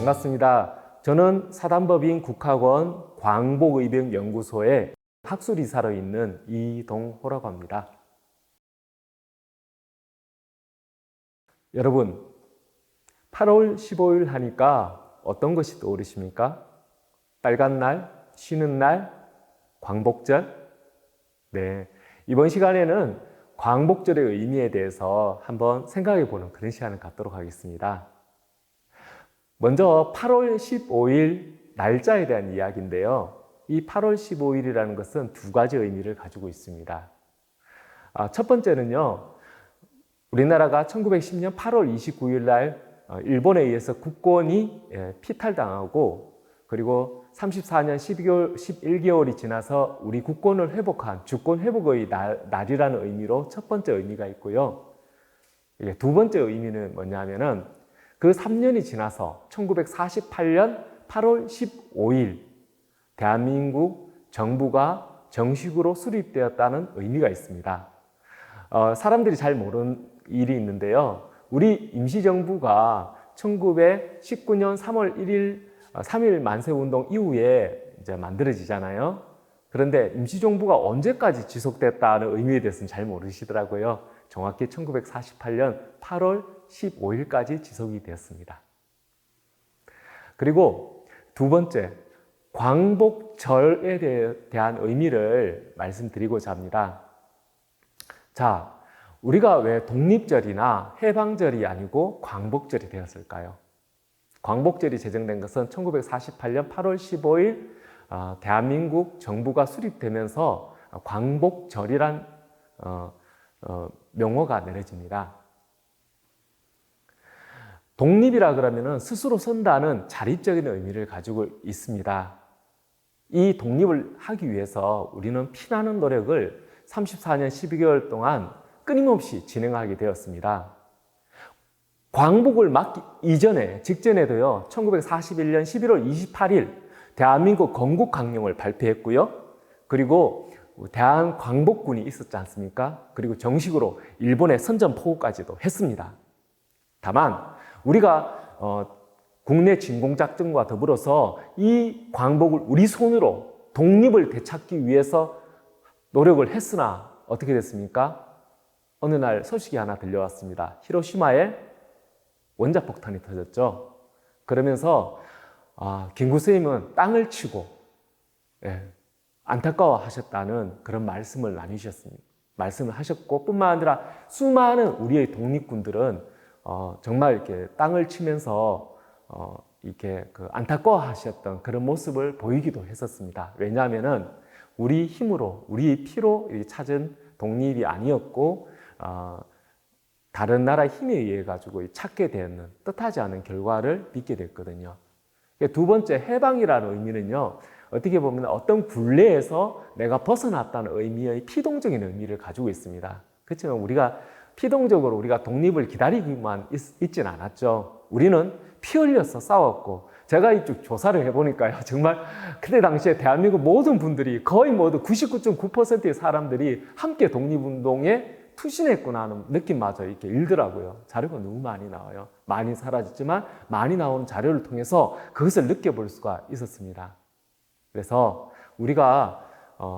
반갑습니다. 저는 사단법인 국학원 광복의병연구소의 학술이사로 있는 이동호라고 합니다. 여러분, 8월 15일 하니까 어떤 것이 떠오르십니까? 빨간 날, 쉬는 날, 광복절? 네, 이번 시간에는 광복절의 의미에 대해서 한번 생각해 보는 그런 시간을 갖도록 하겠습니다. 먼저 8월 15일 날짜에 대한 이야기인데요. 이 8월 15일이라는 것은 두 가지 의미를 가지고 있습니다. 첫 번째는요, 우리나라가 1910년 8월 29일 날 일본에 의해서 국권이 피탈당하고, 그리고 34년 11개월이 지나서 우리 국권을 회복한 주권 회복의 날이라는 의미로 첫 번째 의미가 있고요. 두 번째 의미는 뭐냐면은 그 3년이 지나서 1948년 8월 15일 대한민국 정부가 정식으로 수립되었다는 의미가 있습니다. 사람들이 잘 모르는 일이 있는데요. 우리 임시정부가 1919년 3월 1일 3.1 만세운동 이후에 이제 만들어지잖아요. 그런데 임시정부가 언제까지 지속됐다는 의미에 대해서는 잘 모르시더라고요. 정확히 1948년 8월 15일까지 지속이 되었습니다. 그리고 두 번째, 광복절에 대한 의미를 말씀드리고자 합니다. 자, 우리가 왜 독립절이나 해방절이 아니고 광복절이 되었을까요? 광복절이 제정된 것은 1948년 8월 15일 대한민국 정부가 수립되면서 광복절이란 명호가 내려집니다. 독립이라 그러면 스스로 선다는 자립적인 의미를 가지고 있습니다. 이 독립을 하기 위해서 우리는 피나는 노력을 34년 12개월 동안 끊임없이 진행하게 되었습니다. 광복을 막기 이전에, 직전에도요, 1941년 11월 28일 대한민국 건국강령을 발표했고요. 그리고 대한광복군이 있었지 않습니까? 그리고 정식으로 일본의 선전포고까지도 했습니다. 다만 우리가 국내 진공작전과 더불어서 이 광복을 우리 손으로 독립을 되찾기 위해서 노력을 했으나 어떻게 됐습니까? 어느 날 소식이 하나 들려왔습니다. 히로시마에 원자폭탄이 터졌죠. 그러면서 김구 스님은 땅을 치고 안타까워하셨다는 그런 말씀을 나누셨습니다. 말씀을 하셨고, 뿐만 아니라 수많은 우리의 독립군들은 정말 이렇게 땅을 치면서 이렇게 안타까워하셨던 그런 모습을 보이기도 했었습니다. 왜냐하면은 우리 힘으로, 우리 피로 찾은 독립이 아니었고, 다른 나라의 힘에 의해 가지고 찾게 되는 뜻하지 않은 결과를 믿게 됐거든요. 두 번째, 해방이라는 의미는요, 어떻게 보면 어떤 굴레에서 내가 벗어났다는 의미의 피동적인 의미를 가지고 있습니다. 그렇지만 우리가 피동적으로 우리가 독립을 기다리기만 있지는 않았죠. 우리는 피 흘려서 싸웠고, 제가 이쪽 조사를 해보니까요, 정말 그때 당시에 대한민국 모든 분들이 거의 모두 99.9%의 사람들이 함께 독립운동에 투신했구나 하는 느낌마저 이렇게 일더라고요. 자료가 너무 많이 나와요. 많이 사라졌지만 많이 나오는 자료를 통해서 그것을 느껴볼 수가 있었습니다. 그래서 우리가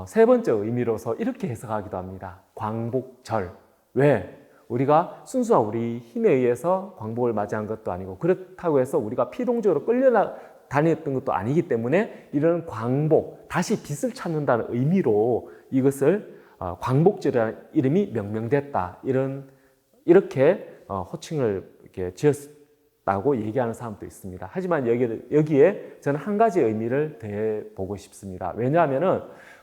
세 번째 의미로서 이렇게 해석하기도 합니다. 광복절. 왜? 우리가 순수한 우리 힘에 의해서 광복을 맞이한 것도 아니고, 그렇다고 해서 우리가 피동적으로 끌려다녔던 것도 아니기 때문에 이런 광복, 다시 빛을 찾는다는 의미로 이것을 광복절이라는 이름이 명명됐다. 이렇게 호칭을 이렇게 지었다고 얘기하는 사람도 있습니다. 하지만 여기에 저는 한 가지 의미를 더해보고 싶습니다. 왜냐하면은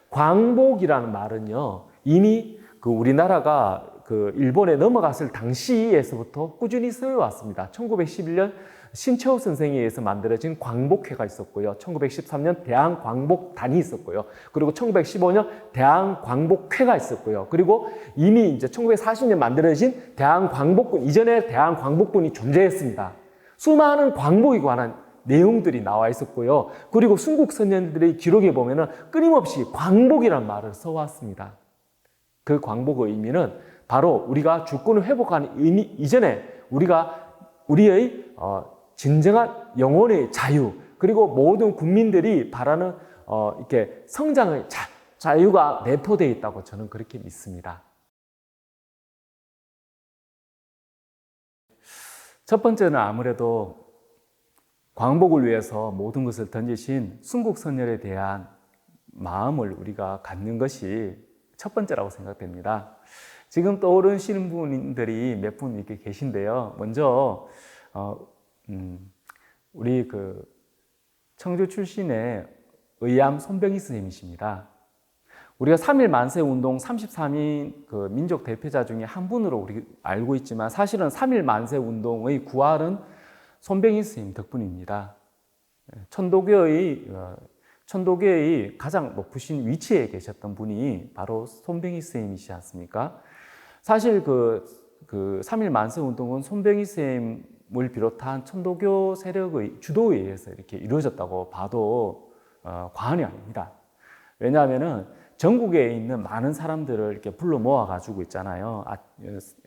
광복이라는 말은요, 이미 우리나라가 일본에 넘어갔을 당시에서부터 꾸준히 쓰여왔습니다. 1911년 신채호 선생에 의해서 만들어진 광복회가 있었고요. 1913년 대한광복단이 있었고요. 그리고 1915년 대한광복회가 있었고요. 그리고 이미 이제 1940년 만들어진 대한광복군, 이전에 대한광복군이 존재했습니다. 수많은 광복에 관한 내용들이 나와 있었고요. 그리고 순국 선현들의 기록에 보면은 끊임없이 광복이라는 말을 써왔습니다. 그 광복의 의미는 바로 우리가 주권을 회복하는 의미 이전에 우리의 진정한 영혼의 자유, 그리고 모든 국민들이 바라는 이렇게 성장의 자유가 내포되어 있다고 저는 그렇게 믿습니다. 첫 번째는 아무래도 광복을 위해서 모든 것을 던지신 순국선열에 대한 마음을 우리가 갖는 것이 첫 번째라고 생각됩니다. 지금 떠오르시는 분들이 몇 분 이렇게 계신데요. 먼저 우리 그 청주 출신의 의암 손병희 스님이십니다. 우리가 3.1 만세 운동 33인 그 민족 대표자 중에 한 분으로 우리 알고 있지만 사실은 3.1 만세 운동의 구할은 손병희 스님 덕분입니다. 천도교의 가장 높으신 위치에 계셨던 분이 바로 손병희 스님이시지 않습니까? 사실 그 3.1 만세 운동은 손병희 스님을 비롯한 천도교 세력의 주도에 의해서 이렇게 이루어졌다고 봐도 과언이 아닙니다. 왜냐하면은 전국에 있는 많은 사람들을 이렇게 불러 모아가지고 있잖아요.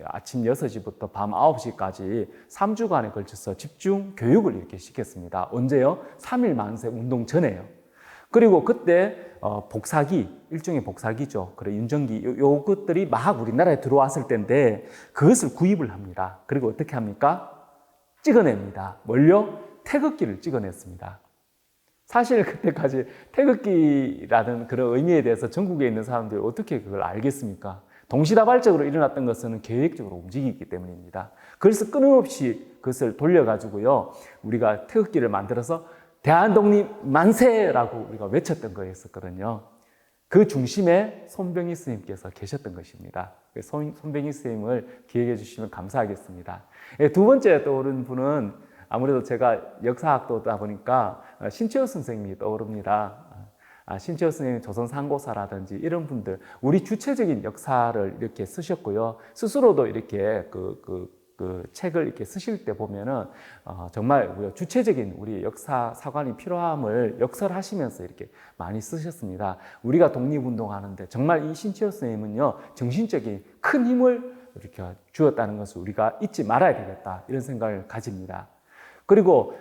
아침 6시부터 밤 9시까지 3주간에 걸쳐서 집중 교육을 이렇게 시켰습니다. 언제요? 3.1 만세 운동 전에요. 그리고 그때 복사기, 일종의 복사기죠. 그래, 윤정기, 요것들이 막 우리나라에 들어왔을 때인데 그것을 구입을 합니다. 그리고 어떻게 합니까? 찍어냅니다. 뭘요? 태극기를 찍어냈습니다. 사실 그때까지 태극기라는 그런 의미에 대해서 전국에 있는 사람들이 어떻게 그걸 알겠습니까? 동시다발적으로 일어났던 것은 계획적으로 움직이기 때문입니다. 그래서 끊임없이 그것을 돌려가지고요, 우리가 태극기를 만들어서 대한독립 만세라고 우리가 외쳤던 거였었거든요. 그 중심에 손병희 스님께서 계셨던 것입니다. 손병희 스님을 기억해 주시면 감사하겠습니다. 두 번째 떠오른 분은 아무래도 제가 역사학도다 보니까 신채호 선생님이 떠오릅니다. 신채호 선생님 조선상고사라든지 이런 분들, 우리 주체적인 역사를 이렇게 쓰셨고요. 스스로도 이렇게 그 책을 이렇게 쓰실 때 보면은 정말 우리가 주체적인 우리 역사 사관이 필요함을 역설하시면서 이렇게 많이 쓰셨습니다. 우리가 독립운동하는데 정말 이 신채호 선생님은요, 정신적인 큰 힘을 이렇게 주었다는 것을 우리가 잊지 말아야 되겠다, 이런 생각을 가집니다. 그리고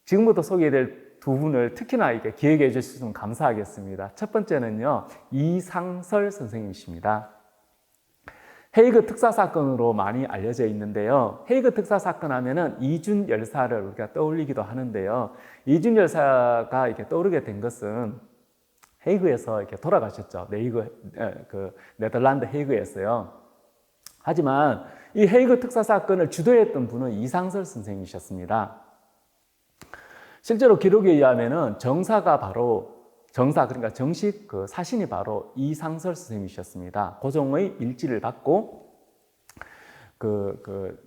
지금부터 소개될 두 분을 특히나 이렇게 기억해 주시면 감사하겠습니다. 첫 번째는요, 이상설 선생님이십니다. 헤이그 특사 사건으로 많이 알려져 있는데요. 헤이그 특사 사건 하면은 이준 열사를 우리가 떠올리기도 하는데요. 이준 열사가 이렇게 떠오르게 된 것은 헤이그에서 이렇게 돌아가셨죠. 네덜란드 헤이그에서요. 하지만 이 헤이그 특사 사건을 주도했던 분은 이상설 선생님이셨습니다. 실제로 기록에 의하면은 그러니까 정식 그 사신이 바로 이상설 선생님이셨습니다. 고종의 일지를 받고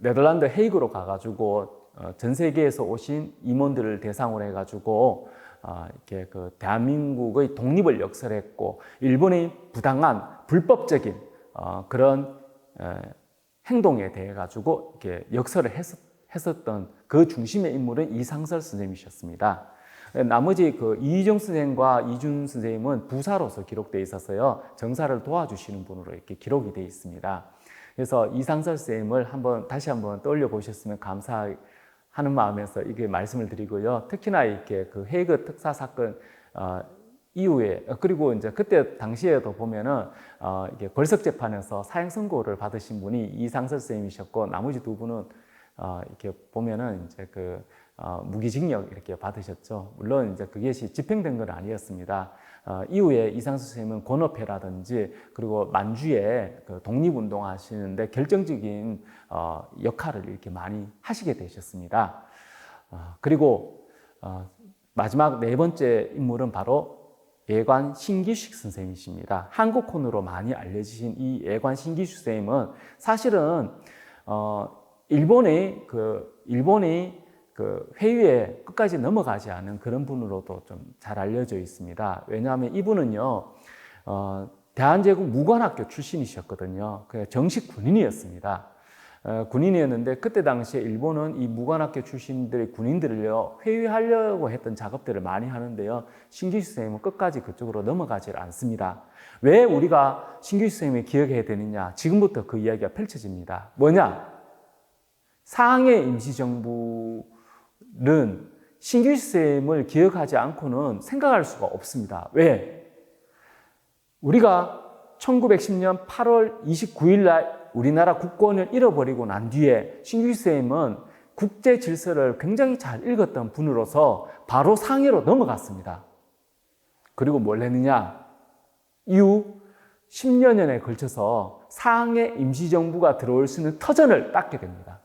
네덜란드 헤이그로 가가지고 전 세계에서 오신 임원들을 대상으로 해가지고 이렇게 그 대한민국의 독립을 역설했고 일본의 부당한 불법적인 그런 행동에 대해 가지고 이렇게 역설을 했었던 그 중심의 인물은 이상설 선생님이셨습니다. 나머지 그 이희정 선생과 이준 선생님은 부사로서 기록되어 있어서요, 정사를 도와주시는 분으로 이렇게 기록이 되어 있습니다. 그래서 이상설 선생님을 다시 한번 떠올려 보셨으면 감사하는 마음에서 이게 말씀을 드리고요. 특히나 이렇게 그 헤이그 특사 사건 이후에, 그리고 이제 그때 당시에도 보면은 이게 걸석 재판에서 사형 선고를 받으신 분이 이상설 선생님이셨고, 나머지 두 분은 이렇게 보면은 이제 무기징역 이렇게 받으셨죠. 물론 이제 그것이 집행된 건 아니었습니다. 이후에 이상설 선생님은 권업회라든지 그리고 만주에 그 독립운동 하시는데 결정적인 역할을 이렇게 많이 하시게 되셨습니다. 그리고 마지막 네 번째 인물은 바로 예관 신기식 선생님이십니다. 한국혼으로 많이 알려지신 이 예관 신기식 선생님은 사실은 일본의 그 회유에 끝까지 넘어가지 않은 그런 분으로도 좀 잘 알려져 있습니다. 왜냐하면 이분은요, 대한제국 무관학교 출신이셨거든요. 정식 군인이었습니다. 군인이었는데 그때 당시에 일본은 이 무관학교 출신들의 군인들을요, 회유하려고 했던 작업들을 많이 하는데요, 신기식 선생님은 끝까지 그쪽으로 넘어가지 않습니다. 왜 우리가 신기식 선생님을 기억해야 되느냐? 지금부터 그 이야기가 펼쳐집니다. 뭐냐? 상하의 임시정부는 신규 시스템을 기억하지 않고는 생각할 수가 없습니다. 왜? 우리가 1910년 8월 29일 날 우리나라 국권을 잃어버리고 난 뒤에 신규 시스템은 국제 질서를 굉장히 잘 읽었던 분으로서 바로 상해로 넘어갔습니다. 그리고 뭘 했느냐? 이후 10여 년에 걸쳐서 상해 임시정부가 들어올 수 있는 터전을 닦게 됩니다.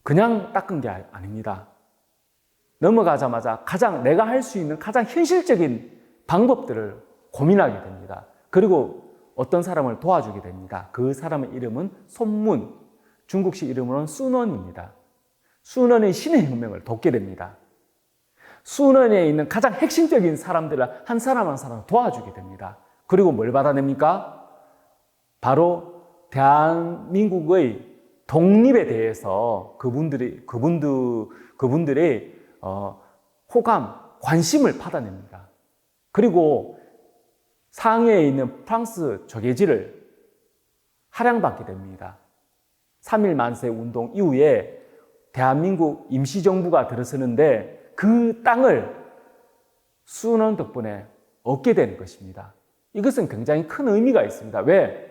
그냥 닦은 게 아닙니다. 넘어가자마자 내가 할 수 있는 가장 현실적인 방법들을 고민하게 됩니다. 그리고 어떤 사람을 도와주게 됩니다. 그 사람의 이름은 손문, 중국식 이름으로는 순원입니다. 순원의 신의 혁명을 돕게 됩니다. 순원에 있는 가장 핵심적인 사람들을 한 사람 한 사람 도와주게 됩니다. 그리고 뭘 받아냅니까? 바로 대한민국의 독립에 대해서 그분들의 호감, 관심을 받아냅니다. 그리고 상해에 있는 프랑스 조계지를 할양받게 됩니다. 3.1 만세 운동 이후에 대한민국 임시정부가 들어서는데 그 땅을 순원 덕분에 얻게 되는 것입니다. 이것은 굉장히 큰 의미가 있습니다. 왜?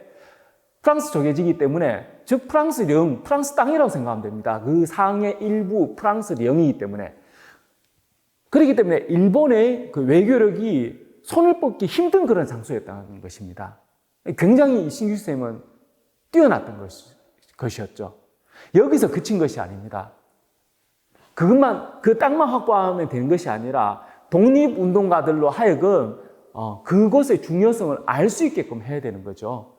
프랑스 조계지이기 때문에, 즉 프랑스령, 프랑스 땅이라고 생각하면 됩니다. 그 상해 일부 프랑스령이기 때문에. 그렇기 때문에 일본의 그 외교력이 손을 뻗기 힘든 그런 장소였다는 것입니다. 굉장히 이 신규 시스템은 뛰어났던 것이었죠. 여기서 그친 것이 아닙니다. 그 땅만 확보하면 되는 것이 아니라 독립운동가들로 하여금 그것의 중요성을 알 수 있게끔 해야 되는 거죠.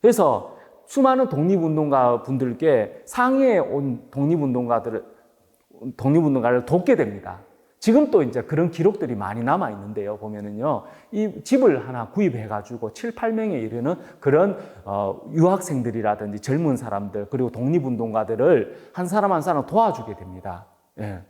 그래서 수많은 독립운동가 분들께 상해에 온 독립운동가를 돕게 됩니다. 지금 또 이제 그런 기록들이 많이 남아 있는데요. 보면은요, 이 집을 하나 구입해가지고 7, 8명에 이르는 그런 유학생들이라든지 젊은 사람들, 그리고 독립운동가들을 한 사람 한 사람 도와주게 됩니다. 예.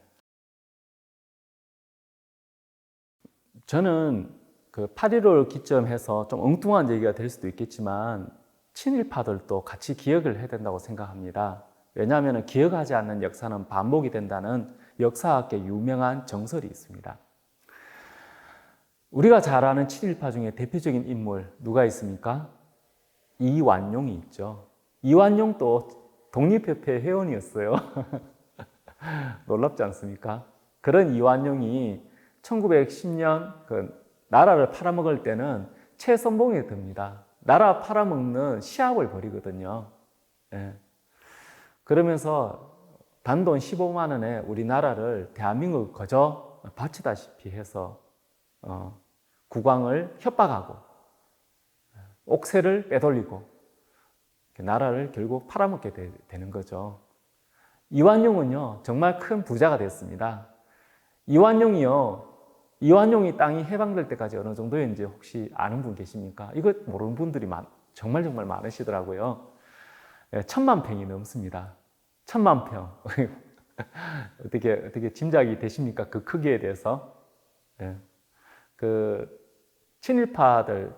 저는 그 8.15를 기점해서 좀 엉뚱한 얘기가 될 수도 있겠지만 친일파들도 같이 기억을 해야 된다고 생각합니다. 왜냐하면 기억하지 않는 역사는 반복이 된다는 역사학계 유명한 정설이 있습니다. 우리가 잘 아는 친일파 중에 대표적인 인물 누가 있습니까? 이완용이 있죠. 이완용도 독립협회 회원이었어요. 놀랍지 않습니까? 그런 이완용이 1910년 그 나라를 팔아먹을 때는 최선봉에 듭니다. 나라 팔아먹는 시합을 벌이거든요. 예. 그러면서 단돈 15만 원에 우리나라를 대한민국 거저 바치다시피 해서 국왕을 협박하고 옥새를 빼돌리고 나라를 결국 팔아먹게 되는 거죠. 이완용은요, 정말 큰 부자가 됐습니다. 이완용이 땅이 해방될 때까지 어느 정도였는지 혹시 아는 분 계십니까? 이거 모르는 분들이 정말 많으시더라고요. 1,000만 평이 넘습니다. 1,000만 평. 어떻게 짐작이 되십니까? 그 크기에 대해서. 네. 그 친일파들,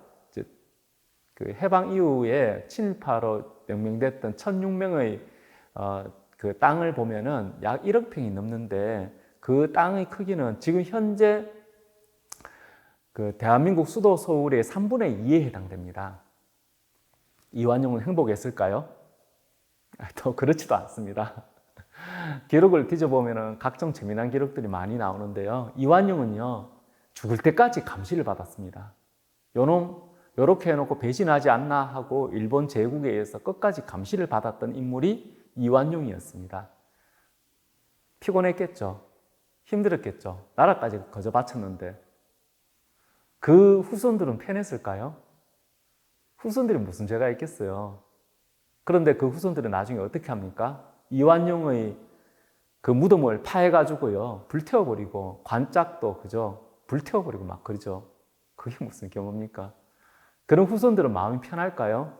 그 해방 이후에 친일파로 명명됐던 1,600명의 그 땅을 보면은 약 1억 평이 넘는데 그 땅의 크기는 지금 현재 그 대한민국 수도 서울의 3분의 2에 해당됩니다. 이완용은 행복했을까요? 더 그렇지도 않습니다. 기록을 뒤져보면 각종 재미난 기록들이 많이 나오는데요. 이완용은요, 죽을 때까지 감시를 받았습니다. 요놈, 요렇게 해놓고 배신하지 않나 하고 일본 제국에 의해서 끝까지 감시를 받았던 인물이 이완용이었습니다. 피곤했겠죠. 힘들었겠죠. 나라까지 거저 바쳤는데. 그 후손들은 편했을까요? 후손들이 무슨 죄가 있겠어요. 그런데 그 후손들은 나중에 어떻게 합니까? 이완용의 그 무덤을 파해가지고요, 불태워버리고, 관짝도 그죠? 불태워버리고 막 그러죠. 그게 무슨 경우입니까? 그런 후손들은 마음이 편할까요?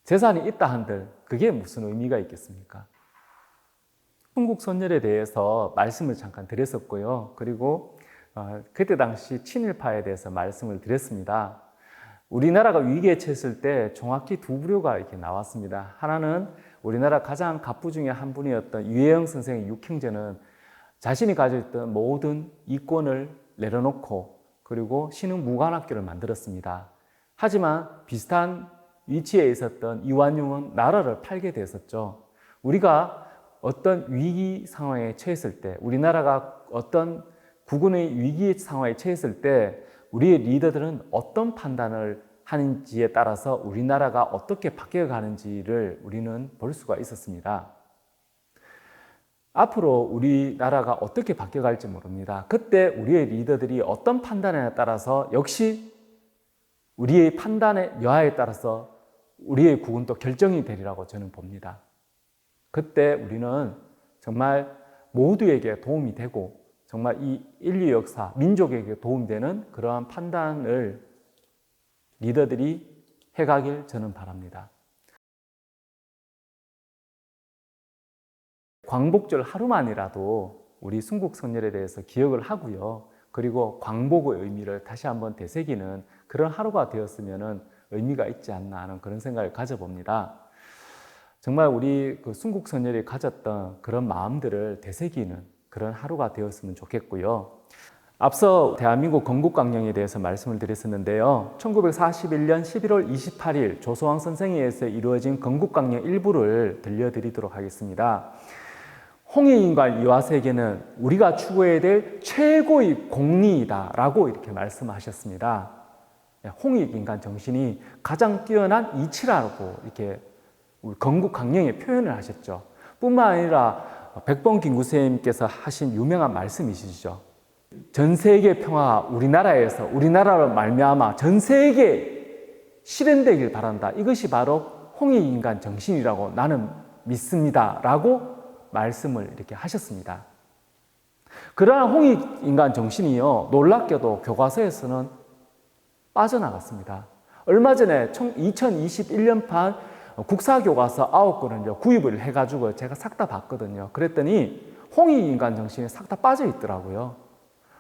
재산이 있다 한들 그게 무슨 의미가 있겠습니까? 흥국선열에 대해서 말씀을 잠깐 드렸었고요. 그리고 그때 당시 친일파에 대해서 말씀을 드렸습니다. 우리나라가 위기에 처했을 때 정확히 두 부류가 이렇게 나왔습니다. 하나는 우리나라 가장 갑부 중에 한 분이었던 유해영 선생의 육형제는 자신이 가지고 있던 모든 이권을 내려놓고 그리고 신흥무관학교를 만들었습니다. 하지만 비슷한 위치에 있었던 이완용은 나라를 팔게 됐었죠. 우리가 어떤 위기 상황에 처했을 때, 우리나라가 어떤 국군의 위기 상황에 처했을 때 우리의 리더들은 어떤 판단을 하는지에 따라서 우리나라가 어떻게 바뀌어가는지를 우리는 볼 수가 있었습니다. 앞으로 우리나라가 어떻게 바뀌어갈지 모릅니다. 그때 우리의 리더들이 어떤 판단에 따라서 역시 우리의 판단의 여하에 따라서 우리의 국은도 결정이 되리라고 저는 봅니다. 그때 우리는 정말 모두에게 도움이 되고 정말 이 인류 역사, 민족에게 도움되는 그러한 판단을 리더들이 해가길 저는 바랍니다. 광복절 하루만이라도 우리 순국선열에 대해서 기억을 하고요. 그리고 광복의 의미를 다시 한번 되새기는 그런 하루가 되었으면 의미가 있지 않나 하는 그런 생각을 가져봅니다. 정말 우리 그 순국선열이 가졌던 그런 마음들을 되새기는 그런 하루가 되었으면 좋겠고요. 앞서 대한민국 건국강령에 대해서 말씀을 드렸었는데요. 1941년 11월 28일 조소왕 선생에 의해서 이루어진 건국강령 일부를 들려드리도록 하겠습니다. 홍익인간 이화세계는 우리가 추구해야 될 최고의 공리이다 라고 이렇게 말씀하셨습니다. 홍익인간 정신이 가장 뛰어난 이치라고 이렇게 건국강령에 표현을 하셨죠. 뿐만 아니라 백범 김구선생님께서 하신 유명한 말씀이시죠. 전 세계 평화가 우리나라에서 우리나라로 말미암아 전 세계에 실현되길 바란다. 이것이 바로 홍익인간 정신이라고 나는 믿습니다 라고 말씀을 이렇게 하셨습니다. 그러한 홍익인간 정신이요, 놀랍게도 교과서에서는 빠져나갔습니다. 얼마 전에 2021년판 국사교과서 9권을 구입을 해가지고 제가 싹 다 봤거든요. 그랬더니 홍익인간 정신이 싹 다 빠져 있더라고요.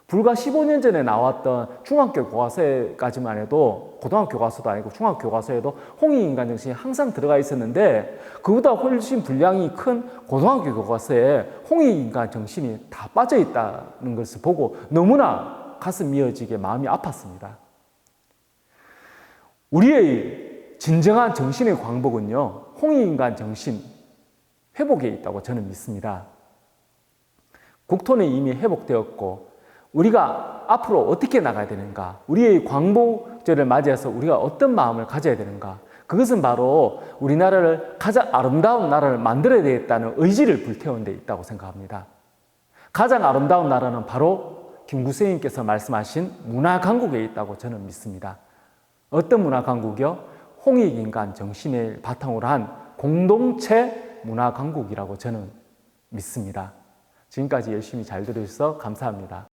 불과 15년 전에 나왔던 중학교 교과서까지만 해도, 고등학교 교과서도 아니고 중학교 교과서에도 홍익인간 정신이 항상 들어가 있었는데 그보다 훨씬 분량이 큰 고등학교 교과서에 홍익인간 정신이 다 빠져 있다는 것을 보고 너무나 가슴 미어지게 마음이 아팠습니다. 우리의 진정한 정신의 광복은요, 홍익인간 정신 회복에 있다고 저는 믿습니다. 국토는 이미 회복되었고 우리가 앞으로 어떻게 나가야 되는가, 우리의 광복절을 맞이해서 우리가 어떤 마음을 가져야 되는가, 그것은 바로 우리나라를 가장 아름다운 나라를 만들어야 되겠다는 의지를 불태운 데 있다고 생각합니다. 가장 아름다운 나라는 바로 김구선생님께서 말씀하신 문화강국에 있다고 저는 믿습니다. 어떤 문화강국이요? 홍익인간 정신을 바탕으로 한 공동체 문화강국이라고 저는 믿습니다. 지금까지 열심히 잘 들어주셔서 감사합니다.